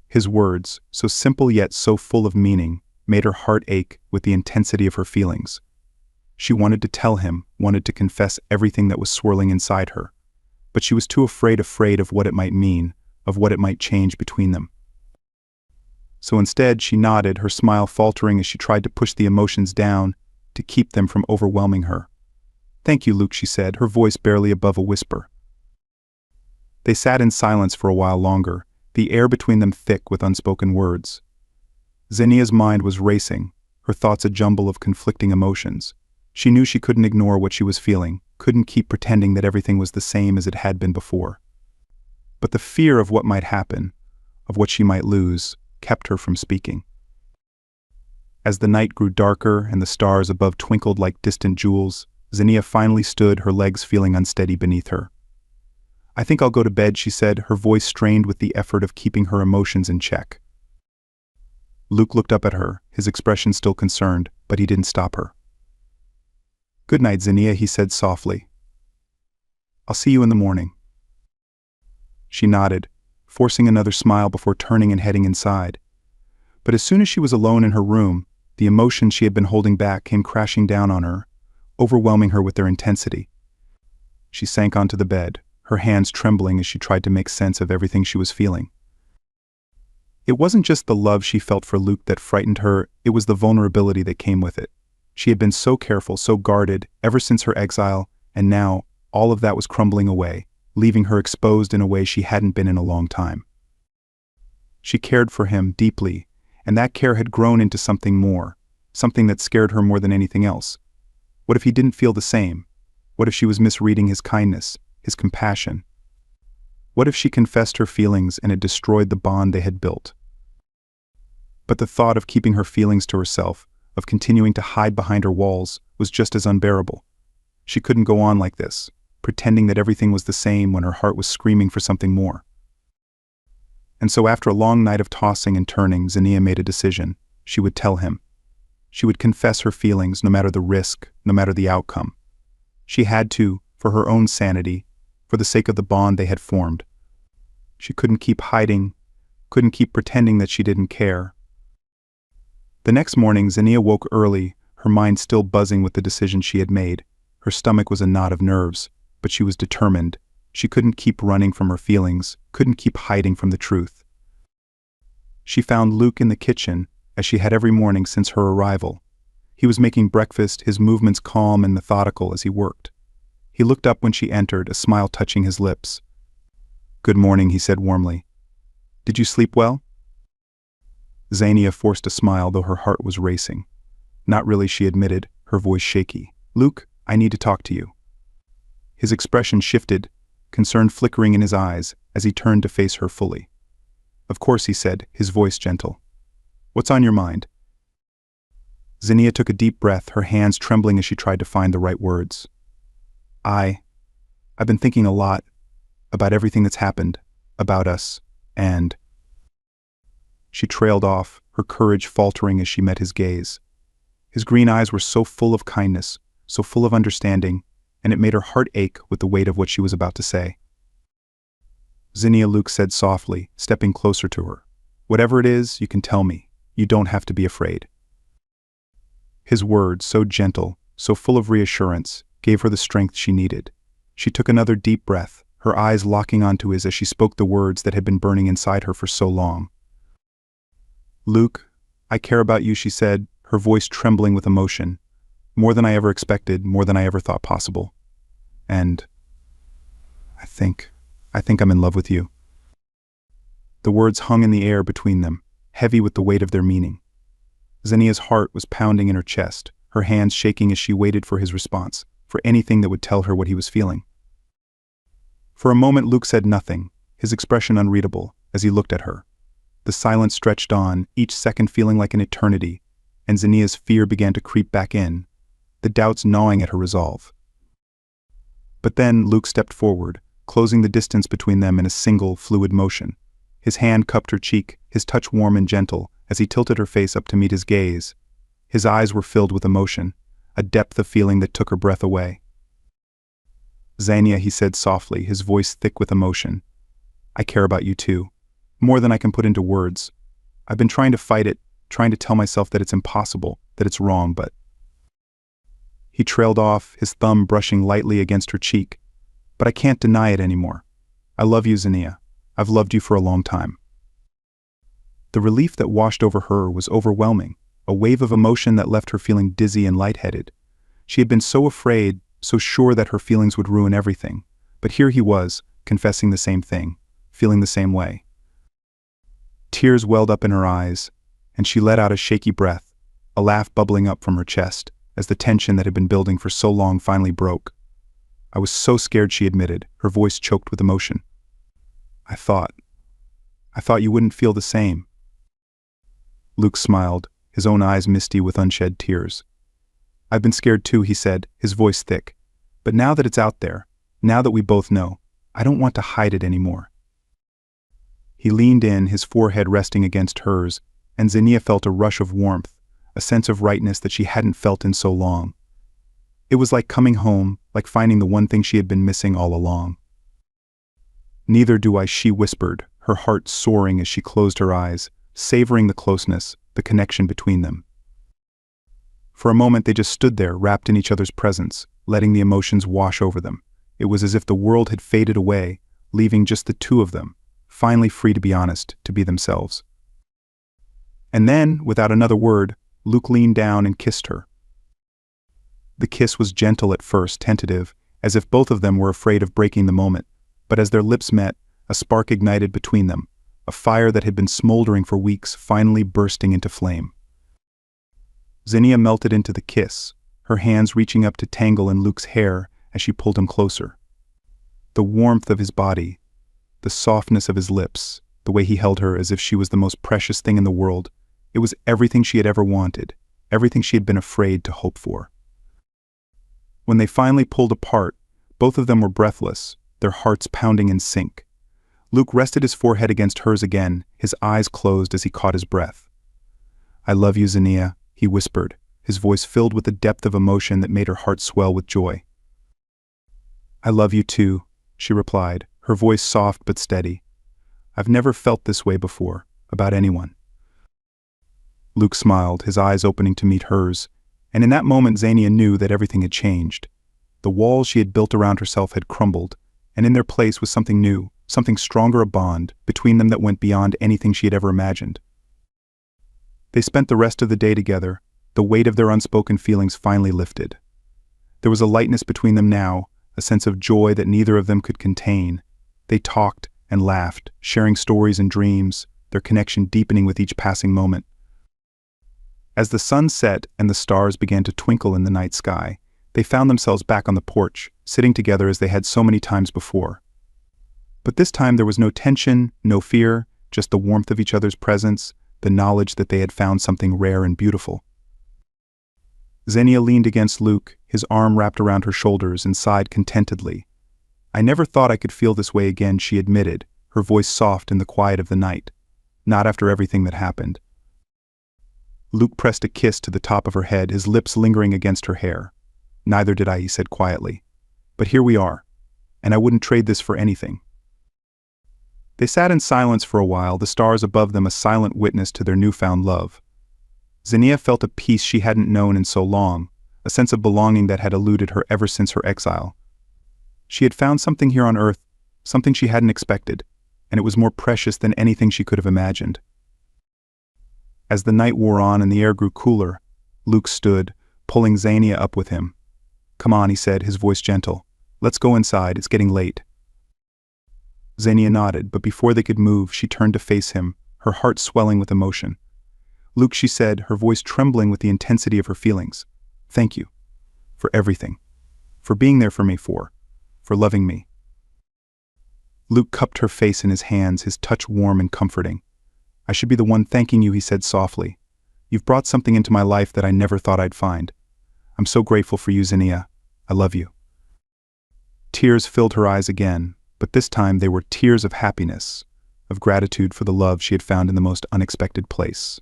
His words, so simple yet so full of meaning, made her heart ache with the intensity of her feelings. She wanted to tell him, wanted to confess everything that was swirling inside her, but she was too afraid of what it might mean, of what it might change between them. So instead, she nodded, her smile faltering as she tried to push the emotions down, to keep them from overwhelming her. "Thank you, Luke," she said, her voice barely above a whisper. They sat in silence for a while longer, the air between them thick with unspoken words. Xenia's mind was racing, her thoughts a jumble of conflicting emotions. She knew she couldn't ignore what she was feeling, couldn't keep pretending that everything was the same as it had been before. But the fear of what might happen, of what she might lose, kept her from speaking. As the night grew darker and the stars above twinkled like distant jewels, Xenia finally stood, her legs feeling unsteady beneath her. "I think I'll go to bed," she said, her voice strained with the effort of keeping her emotions in check. Luke looked up at her, his expression still concerned, but he didn't stop her. "Good night, Xenia," he said softly. "I'll see you in the morning." She nodded, forcing another smile before turning and heading inside. But as soon as she was alone in her room, the emotions she had been holding back came crashing down on her, overwhelming her with their intensity. She sank onto the bed, her hands trembling as she tried to make sense of everything she was feeling. It wasn't just the love she felt for Luke that frightened her, it was the vulnerability that came with it. She had been so careful, so guarded, ever since her exile, and now, all of that was crumbling away, leaving her exposed in a way she hadn't been in a long time. She cared for him deeply, and that care had grown into something more, something that scared her more than anything else. What if he didn't feel the same? What if she was misreading his kindness, his compassion? What if she confessed her feelings and it destroyed the bond they had built? But the thought of keeping her feelings to herself, of continuing to hide behind her walls, was just as unbearable. She couldn't go on like this, pretending that everything was the same when her heart was screaming for something more. And so after a long night of tossing and turning, Xenia made a decision. She would tell him. She would confess her feelings, no matter the risk, no matter the outcome. She had to, for her own sanity, for the sake of the bond they had formed. She couldn't keep hiding, couldn't keep pretending that she didn't care. The next morning, Xenia woke early, her mind still buzzing with the decision she had made. Her stomach was a knot of nerves, but she was determined. She couldn't keep running from her feelings, couldn't keep hiding from the truth. She found Luke in the kitchen, as she had every morning since her arrival. He was making breakfast, his movements calm and methodical as he worked. He looked up when she entered, a smile touching his lips. "Good morning," he said warmly. "Did you sleep well?" Xenia forced a smile, though her heart was racing. "Not really," she admitted, her voice shaky. "Luke, I need to talk to you." His expression shifted, concern flickering in his eyes, as he turned to face her fully. "Of course," he said, his voice gentle. "What's on your mind?" Xenia took a deep breath, her hands trembling as she tried to find the right words. I've been thinking a lot about everything that's happened, about us, and..." She trailed off, her courage faltering as she met his gaze. His green eyes were so full of kindness, so full of understanding, and it made her heart ache with the weight of what she was about to say. "Xenia," Luke said softly, stepping closer to her. "Whatever it is, you can tell me. You don't have to be afraid." His words, so gentle, so full of reassurance, gave her the strength she needed. She took another deep breath, her eyes locking onto his as she spoke the words that had been burning inside her for so long. "Luke, I care about you," she said, her voice trembling with emotion. "More than I ever expected, more than I ever thought possible. And I think I'm in love with you." The words hung in the air between them, heavy with the weight of their meaning. Xenia's heart was pounding in her chest, her hands shaking as she waited for his response, for anything that would tell her what he was feeling. For a moment Luke said nothing, his expression unreadable, as he looked at her. The silence stretched on, each second feeling like an eternity, and Xenia's fear began to creep back in, the doubts gnawing at her resolve. But then Luke stepped forward, closing the distance between them in a single, fluid motion. His hand cupped her cheek, his touch warm and gentle, as he tilted her face up to meet his gaze. His eyes were filled with emotion, a depth of feeling that took her breath away. "Xenia," he said softly, his voice thick with emotion. "I care about you too. More than I can put into words. I've been trying to fight it, trying to tell myself that it's impossible, that it's wrong, but—" He trailed off, his thumb brushing lightly against her cheek. "But I can't deny it anymore. I love you, Xenia. I've loved you for a long time." The relief that washed over her was overwhelming, a wave of emotion that left her feeling dizzy and lightheaded. She had been so afraid, so sure that her feelings would ruin everything, but here he was, confessing the same thing, feeling the same way. Tears welled up in her eyes, and she let out a shaky breath, a laugh bubbling up from her chest, as the tension that had been building for so long finally broke. "I was so scared," she admitted, her voice choked with emotion. I thought you wouldn't feel the same." Luke smiled, his own eyes misty with unshed tears. "I've been scared too," he said, his voice thick. "But now that it's out there, now that we both know, I don't want to hide it anymore." He leaned in, his forehead resting against hers, and Xenia felt a rush of warmth, a sense of rightness that she hadn't felt in so long. It was like coming home, like finding the one thing she had been missing all along. "Neither do I," she whispered, her heart soaring as she closed her eyes, savoring the closeness, the connection between them. For a moment they just stood there, wrapped in each other's presence, letting the emotions wash over them. It was as if the world had faded away, leaving just the two of them, finally free to be honest, to be themselves. And then, without another word, Luke leaned down and kissed her. The kiss was gentle at first, tentative, as if both of them were afraid of breaking the moment, but as their lips met, a spark ignited between them, a fire that had been smoldering for weeks finally bursting into flame. Xenia melted into the kiss, her hands reaching up to tangle in Luke's hair as she pulled him closer. The warmth of his body, the softness of his lips, the way he held her as if she was the most precious thing in the world, it was everything she had ever wanted, everything she had been afraid to hope for. When they finally pulled apart, both of them were breathless, their hearts pounding in sync. Luke rested his forehead against hers again, his eyes closed as he caught his breath. "I love you, Xenia," he whispered, his voice filled with a depth of emotion that made her heart swell with joy. "I love you too," she replied, her voice soft but steady. "I've never felt this way before, about anyone." Luke smiled, his eyes opening to meet hers, and in that moment Xenia knew that everything had changed. The walls she had built around herself had crumbled, and in their place was something new, something stronger, a bond between them that went beyond anything she had ever imagined. They spent the rest of the day together, the weight of their unspoken feelings finally lifted. There was a lightness between them now, a sense of joy that neither of them could contain. They talked and laughed, sharing stories and dreams, their connection deepening with each passing moment. As the sun set and the stars began to twinkle in the night sky, they found themselves back on the porch, sitting together as they had so many times before. But this time there was no tension, no fear, just the warmth of each other's presence, the knowledge that they had found something rare and beautiful. Xenia leaned against Luke, his arm wrapped around her shoulders, and sighed contentedly. "I never thought I could feel this way again," she admitted, her voice soft in the quiet of the night. "Not after everything that happened." Luke pressed a kiss to the top of her head, his lips lingering against her hair. "Neither did I," he said quietly. "But here we are, and I wouldn't trade this for anything." They sat in silence for a while, the stars above them a silent witness to their newfound love. Xenia felt a peace she hadn't known in so long, a sense of belonging that had eluded her ever since her exile. She had found something here on Earth, something she hadn't expected, and it was more precious than anything she could have imagined. As the night wore on and the air grew cooler, Luke stood, pulling Xenia up with him. "Come on," he said, his voice gentle. "Let's go inside, it's getting late." Xenia nodded, but before they could move, she turned to face him, her heart swelling with emotion. "Luke," she said, her voice trembling with the intensity of her feelings. "Thank you. For everything. For being there for me, for loving me." Luke cupped her face in his hands, his touch warm and comforting. "I should be the one thanking you," he said softly. "You've brought something into my life that I never thought I'd find. I'm so grateful for you, Zinnia. I love you." Tears filled her eyes again, but this time they were tears of happiness, of gratitude for the love she had found in the most unexpected place.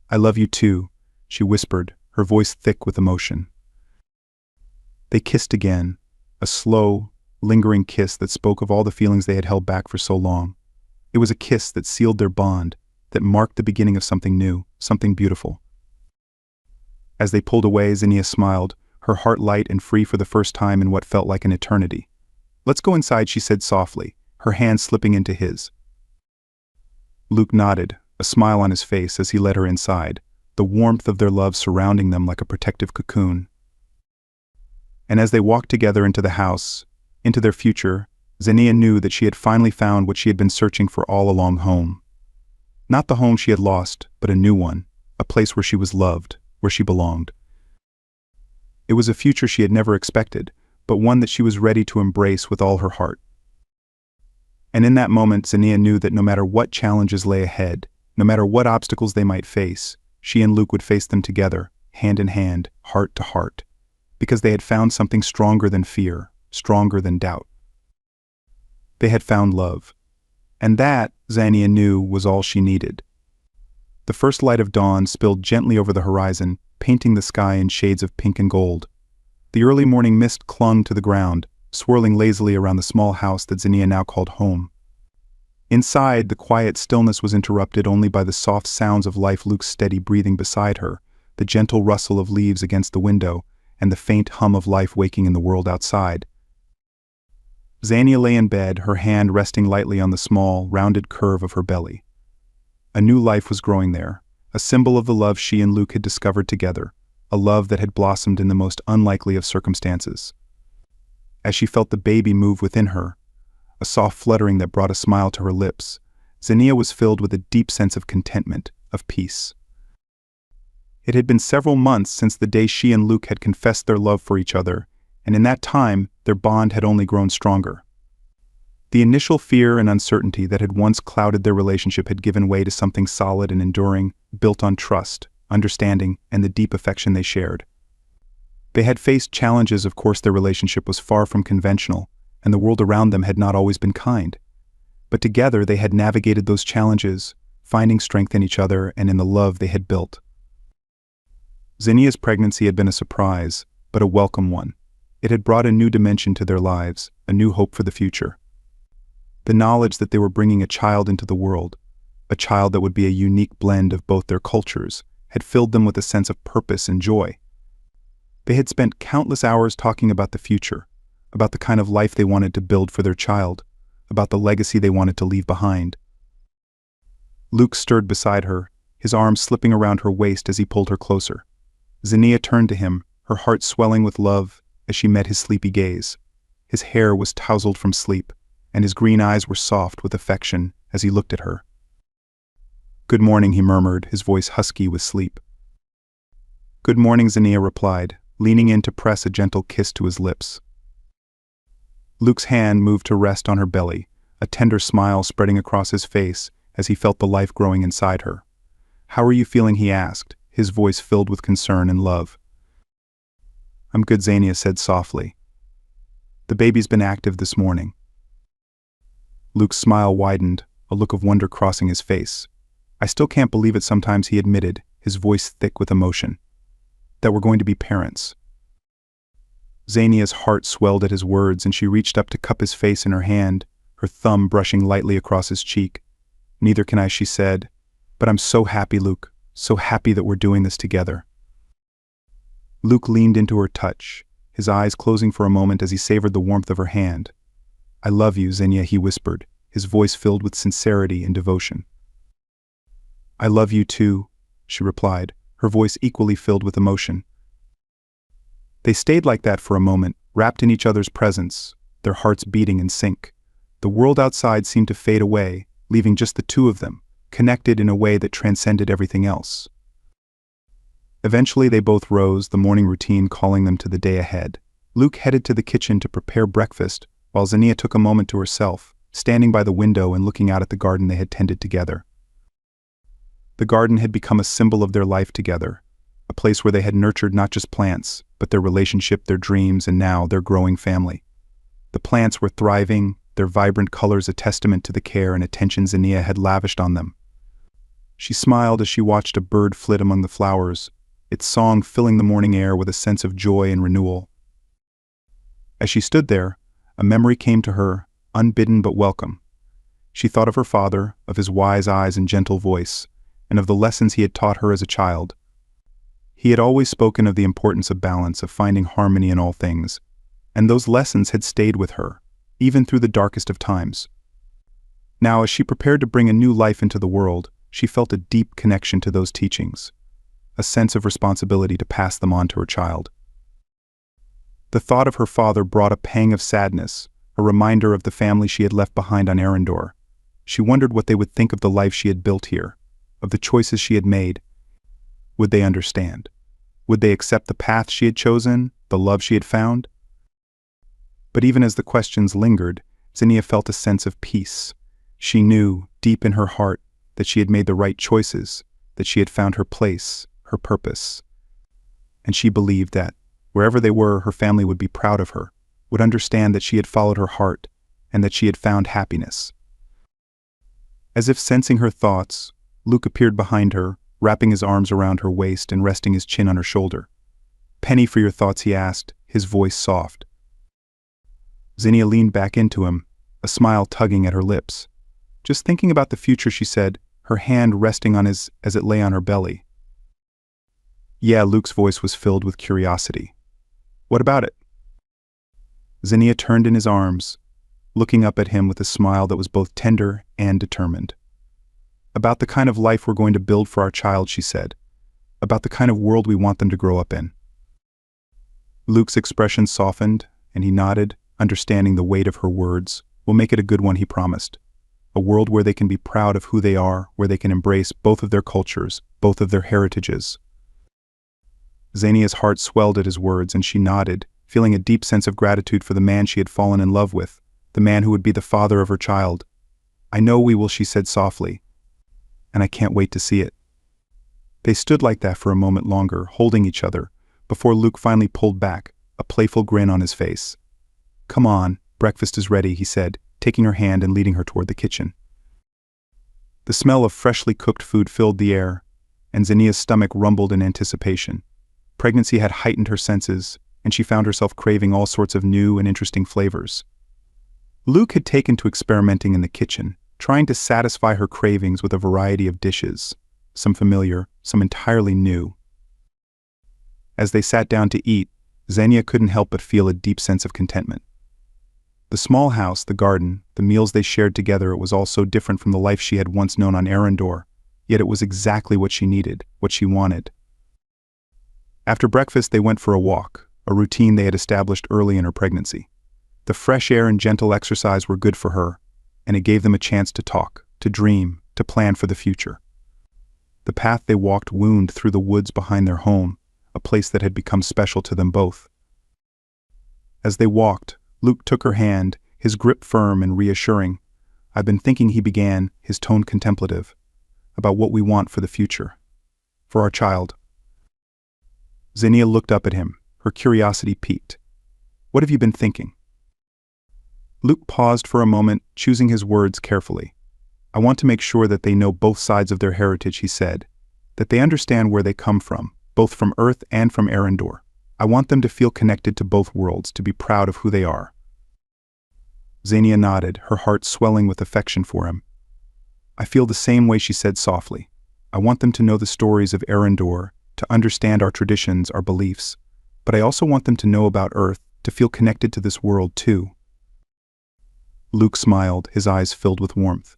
"I love you too," she whispered, her voice thick with emotion. They kissed again, a slow, lingering kiss that spoke of all the feelings they had held back for so long. It was a kiss that sealed their bond, that marked the beginning of something new, something beautiful. As they pulled away, Zinnia smiled, her heart light and free for the first time in what felt like an eternity. "Let's go inside," she said softly, her hand slipping into his. Luke nodded, a smile on his face as he led her inside, the warmth of their love surrounding them like a protective cocoon. And as they walked together into the house, into their future, Zinnia knew that she had finally found what she had been searching for all along: home. Not the home she had lost, but a new one, a place where she was loved, where she belonged. It was a future she had never expected, but one that she was ready to embrace with all her heart. And in that moment, Zinnia knew that no matter what challenges lay ahead, no matter what obstacles they might face, she and Luke would face them together, hand in hand, heart to heart, because they had found something stronger than fear, stronger than doubt. They had found love. And that, Zinnia knew, was all she needed. The first light of dawn spilled gently over the horizon, painting the sky in shades of pink and gold. The early morning mist clung to the ground, swirling lazily around the small house that Zinnia now called home. Inside, the quiet stillness was interrupted only by the soft sounds of life, Luke's steady breathing beside her, the gentle rustle of leaves against the window, and the faint hum of life waking in the world outside. Zinnia lay in bed, her hand resting lightly on the small, rounded curve of her belly. A new life was growing there, a symbol of the love she and Luke had discovered together, a love that had blossomed in the most unlikely of circumstances. As she felt the baby move within her, a soft fluttering that brought a smile to her lips, Zinnia was filled with a deep sense of contentment, of peace. It had been several months since the day she and Luke had confessed their love for each other, and in that time, their bond had only grown stronger. The initial fear and uncertainty that had once clouded their relationship had given way to something solid and enduring, built on trust, understanding, and the deep affection they shared. They had faced challenges, of course. Their relationship was far from conventional, and the world around them had not always been kind. But together they had navigated those challenges, finding strength in each other and in the love they had built. Zinnia's pregnancy had been a surprise, but a welcome one. It had brought a new dimension to their lives, a new hope for the future. The knowledge that they were bringing a child into the world, a child that would be a unique blend of both their cultures, had filled them with a sense of purpose and joy. They had spent countless hours talking about the future, about the kind of life they wanted to build for their child, about the legacy they wanted to leave behind. Luke stirred beside her, his arms slipping around her waist as he pulled her closer. Zinnia turned to him, her heart swelling with love as she met his sleepy gaze. His hair was tousled from sleep, and his green eyes were soft with affection as he looked at her. "Good morning," he murmured, his voice husky with sleep. "Good morning," Zinnia replied, leaning in to press a gentle kiss to his lips. Luke's hand moved to rest on her belly, a tender smile spreading across his face as he felt the life growing inside her. "How are you feeling?" he asked, his voice filled with concern and love. "I'm good," Zinnia said softly. "The baby's been active this morning." Luke's smile widened, a look of wonder crossing his face. "I still can't believe it sometimes," he admitted, his voice thick with emotion. "That we're going to be parents." Zinnia's heart swelled at his words, and she reached up to cup his face in her hand, her thumb brushing lightly across his cheek. "Neither can I," she said. "But I'm so happy, Luke, so happy that we're doing this together." Luke leaned into her touch, his eyes closing for a moment as he savored the warmth of her hand. "I love you, Zinnia," he whispered, his voice filled with sincerity and devotion. "I love you too," she replied, her voice equally filled with emotion. They stayed like that for a moment, wrapped in each other's presence, their hearts beating in sync. The world outside seemed to fade away, leaving just the two of them, connected in a way that transcended everything else. Eventually they both rose, the morning routine calling them to the day ahead. Luke headed to the kitchen to prepare breakfast, while Zinnia took a moment to herself, standing by the window and looking out at the garden they had tended together. The garden had become a symbol of their life together, a place where they had nurtured not just plants, but their relationship, their dreams, and now their growing family. The plants were thriving, their vibrant colors a testament to the care and attention Xenia had lavished on them. She smiled as she watched a bird flit among the flowers, its song filling the morning air with a sense of joy and renewal. As she stood there, a memory came to her, unbidden but welcome. She thought of her father, of his wise eyes and gentle voice, and of the lessons he had taught her as a child. He had always spoken of the importance of balance, of finding harmony in all things, and those lessons had stayed with her, even through the darkest of times. Now, as she prepared to bring a new life into the world, she felt a deep connection to those teachings, a sense of responsibility to pass them on to her child. The thought of her father brought a pang of sadness, a reminder of the family she had left behind on Arendor. She wondered what they would think of the life she had built here, of the choices she had made. Would they understand? Would they accept the path she had chosen, the love she had found? But even as the questions lingered, Xenia felt a sense of peace. She knew, deep in her heart, that she had made the right choices, that she had found her place, her purpose. And she believed that, wherever they were, her family would be proud of her, would understand that she had followed her heart, and that she had found happiness. As if sensing her thoughts, Luke appeared behind her, wrapping his arms around her waist and resting his chin on her shoulder. "Penny for your thoughts," he asked, his voice soft. Xenia leaned back into him, a smile tugging at her lips. "Just thinking about the future," she said, her hand resting on his as it lay on her belly. "Yeah," Luke's voice was filled with curiosity. "What about it?" Xenia turned in his arms, looking up at him with a smile that was both tender and determined. "About the kind of life we're going to build for our child," she said. "About the kind of world we want them to grow up in." Luke's expression softened, and he nodded, understanding the weight of her words. "We'll make it a good one," he promised. "A world where they can be proud of who they are, where they can embrace both of their cultures, both of their heritages." Xenia's heart swelled at his words, and she nodded, feeling a deep sense of gratitude for the man she had fallen in love with, the man who would be the father of her child. "I know we will," she said softly, "and I can't wait to see it." They stood like that for a moment longer, holding each other, before Luke finally pulled back, a playful grin on his face. "Come on, breakfast is ready," he said, taking her hand and leading her toward the kitchen. The smell of freshly cooked food filled the air, and Xenia's stomach rumbled in anticipation. Pregnancy had heightened her senses, and she found herself craving all sorts of new and interesting flavors. Luke had taken to experimenting in the kitchen, trying to satisfy her cravings with a variety of dishes, some familiar, some entirely new. As they sat down to eat, Xenia couldn't help but feel a deep sense of contentment. The small house, the garden, the meals they shared together, it was all so different from the life she had once known on Arendor, yet it was exactly what she needed, what she wanted. After breakfast they went for a walk, a routine they had established early in her pregnancy. The fresh air and gentle exercise were good for her, and it gave them a chance to talk, to dream, to plan for the future. The path they walked wound through the woods behind their home, a place that had become special to them both. As they walked, Luke took her hand, his grip firm and reassuring. "I've been thinking," he began, his tone contemplative, "about what we want for the future. For our child." Xenia looked up at him, her curiosity piqued. "What have you been thinking?" Luke paused for a moment, choosing his words carefully. "I want to make sure that they know both sides of their heritage," he said, "that they understand where they come from, both from Earth and from Arendor. I want them to feel connected to both worlds, to be proud of who they are." Xenia nodded, her heart swelling with affection for him. "I feel the same way," she said softly. "I want them to know the stories of Arendor, to understand our traditions, our beliefs, but I also want them to know about Earth, to feel connected to this world too." Luke smiled, his eyes filled with warmth.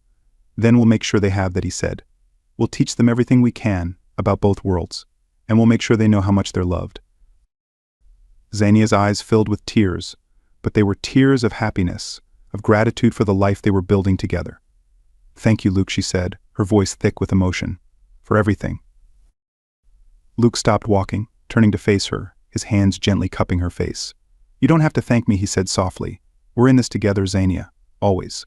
"Then we'll make sure they have that," he said. "We'll teach them everything we can about both worlds, and we'll make sure they know how much they're loved." Xenia's eyes filled with tears, but they were tears of happiness, of gratitude for the life they were building together. "Thank you, Luke," she said, her voice thick with emotion, "for everything." Luke stopped walking, turning to face her, his hands gently cupping her face. "You don't have to thank me," he said softly. "We're in this together, Xenia, always."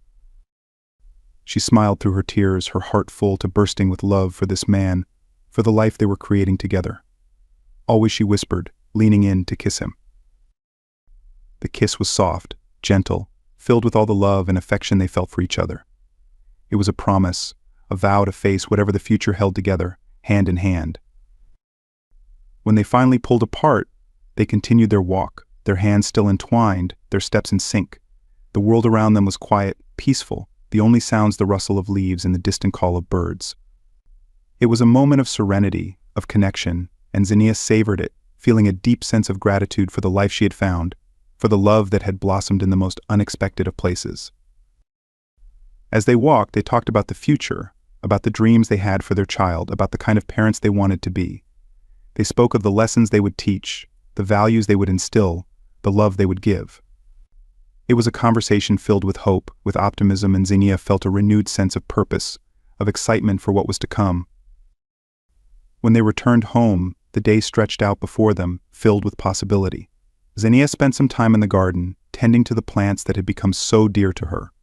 She smiled through her tears, her heart full to bursting with love for this man, for the life they were creating together. Always she whispered, leaning in to kiss him. The kiss was soft, gentle, filled with all the love and affection they felt for each other. It was a promise, a vow to face whatever the future held together, hand in hand. When they finally pulled apart, they continued their walk, their hands still entwined, their steps in sync. The world around them was quiet, peaceful, the only sounds the rustle of leaves and the distant call of birds. It was a moment of serenity, of connection, and Xenia savored it, feeling a deep sense of gratitude for the life she had found, for the love that had blossomed in the most unexpected of places. As they walked, they talked about the future, about the dreams they had for their child, about the kind of parents they wanted to be. They spoke of the lessons they would teach, the values they would instill, the love they would give. It was a conversation filled with hope, with optimism, and Xenia felt a renewed sense of purpose, of excitement for what was to come. When they returned home, the day stretched out before them, filled with possibility. Xenia spent some time in the garden, tending to the plants that had become so dear to her.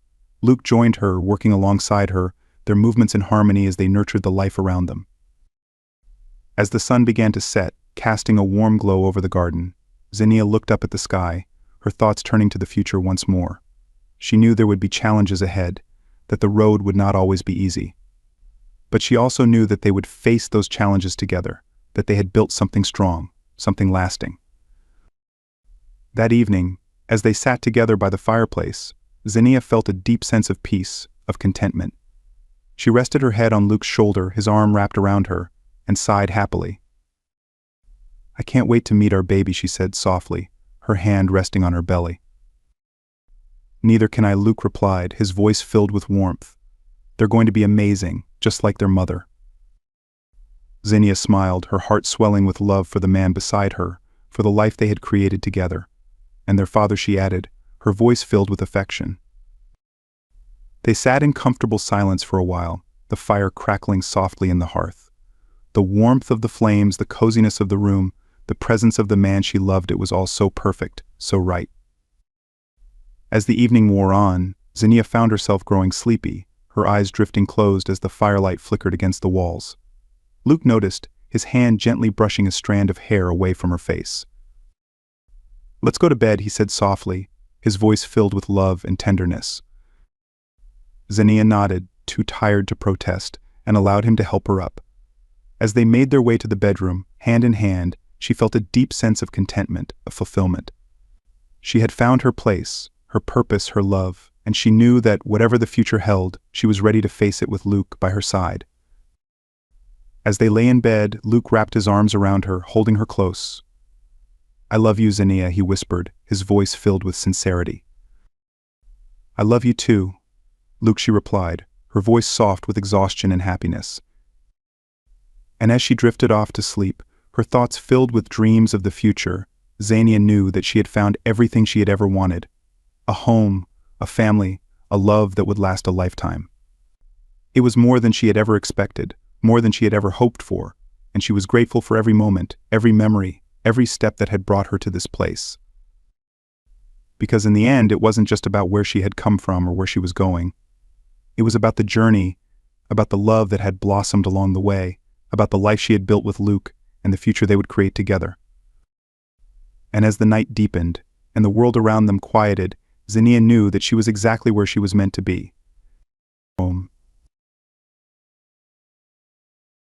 Luke joined her, working alongside her, their movements in harmony as they nurtured the life around them. As the sun began to set, casting a warm glow over the garden, Xenia looked up at the sky, her thoughts turning to the future once more. She knew there would be challenges ahead, that the road would not always be easy. But she also knew that they would face those challenges together, that they had built something strong, something lasting. That evening, as they sat together by the fireplace, Xenia felt a deep sense of peace, of contentment. She rested her head on Luke's shoulder, his arm wrapped around her, and sighed happily. "I can't wait to meet our baby," she said softly, her hand resting on her belly. "Neither can I," Luke replied, his voice filled with warmth. "They're going to be amazing, just like their mother." Xenia smiled, her heart swelling with love for the man beside her, for the life they had created together. "And their father," she added, her voice filled with affection. They sat in comfortable silence for a while, the fire crackling softly in the hearth. The warmth of the flames, the coziness of the room, the presence of the man she loved, it was all so perfect, so right. As the evening wore on, Xenia found herself growing sleepy, her eyes drifting closed as the firelight flickered against the walls. Luke noticed, his hand gently brushing a strand of hair away from her face. "Let's go to bed," he said softly, his voice filled with love and tenderness. Xenia nodded, too tired to protest, and allowed him to help her up. As they made their way to the bedroom, hand in hand, she felt a deep sense of contentment, of fulfillment. She had found her place, her purpose, her love, and she knew that whatever the future held, she was ready to face it with Luke by her side. As they lay in bed, Luke wrapped his arms around her, holding her close. "I love you, Xenia," he whispered, his voice filled with sincerity. "I love you too, Luke," she replied, her voice soft with exhaustion and happiness. And as she drifted off to sleep, her thoughts filled with dreams of the future, Xenia knew that she had found everything she had ever wanted. A home, a family, a love that would last a lifetime. It was more than she had ever expected, more than she had ever hoped for, and she was grateful for every moment, every memory, every step that had brought her to this place. Because in the end, it wasn't just about where she had come from or where she was going. It was about the journey, about the love that had blossomed along the way, about the life she had built with Luke, and the future they would create together. And as the night deepened, and the world around them quieted, Xenia knew that she was exactly where she was meant to be. Home,